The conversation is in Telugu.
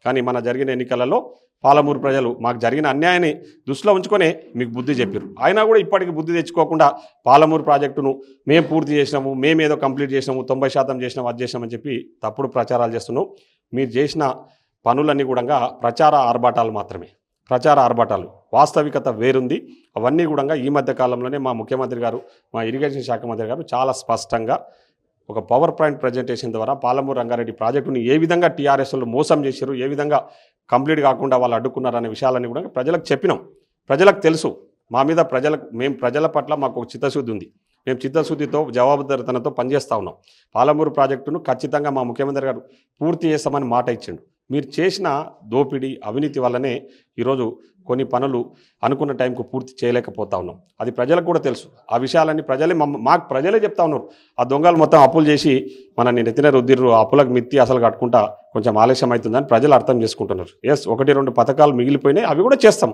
కానీ మన జరిగిన ఎన్నికలలో పాలమూరు ప్రజలు మాకు జరిగిన అన్యాయాన్ని దృష్టిలో ఉంచుకొని మీకు బుద్ధి చెప్పారు. అయినా కూడా ఇప్పటికి బుద్ధి తెచ్చుకోకుండా పాలమూరు ప్రాజెక్టును మేము పూర్తి చేసినాము, మేమేదో కంప్లీట్ చేసినాము, 90% చేసినాము, అది చేసినామని చెప్పి తప్పుడు ప్రచారాలు చేస్తున్నాం. మీరు చేసిన పనులన్నీ కూడా ప్రచార ఆర్భాటాలు మాత్రమే, ప్రచార ఆర్భాటాలు. వాస్తవికత వేరుంది. అవన్నీ కూడా ఈ మధ్య కాలంలోనే మా ముఖ్యమంత్రి గారు, మా ఇరిగేషన్ శాఖ మంత్రి గారు చాలా స్పష్టంగా ఒక పవర్ పాయింట్ ప్రజెంటేషన్ ద్వారా పాలమూరు రంగారెడ్డి ప్రాజెక్టుని ఏ విధంగా టీఆర్ఎస్లు మోసం చేశారు, ఏ విధంగా కంప్లీట్ కాకుండా వాళ్ళు అడ్డుకున్నారనే విషయాలన్నీ కూడా ప్రజలకు చెప్పినాం. ప్రజలకు తెలుసు మా మీద, మేము ప్రజల పట్ల మాకు ఒక చిత్తశుద్ధి ఉంది. మేము చిత్తశుద్ధితో జవాబుదారితనంతో పనిచేస్తూ ఉన్నాం. పాలమూరు ప్రాజెక్టును ఖచ్చితంగా మా ముఖ్యమంత్రి గారు పూర్తి చేస్తామని మాట ఇచ్చిండు. మీరు చేసిన దోపిడీ అవినీతి వల్లనే ఈరోజు కొన్ని పనులు అనుకున్న టైంకు పూర్తి చేయలేకపోతా ఉన్నాం. అది ప్రజలకు కూడా తెలుసు. ఆ విషయాలన్నీ మాకు ప్రజలే చెప్తా ఉన్నారు. ఆ దొంగలు మొత్తం అప్పులు చేసి మనని నెత్తిన రుద్దిర్రు, అప్పులకు మిత్తి అసలు కట్టుకుంటా కొంచెం ఆలస్యం అవుతుందని ప్రజలు అర్థం చేసుకుంటున్నారు. 1-2 పథకాలు మిగిలిపోయినాయి, అవి కూడా చేస్తాం.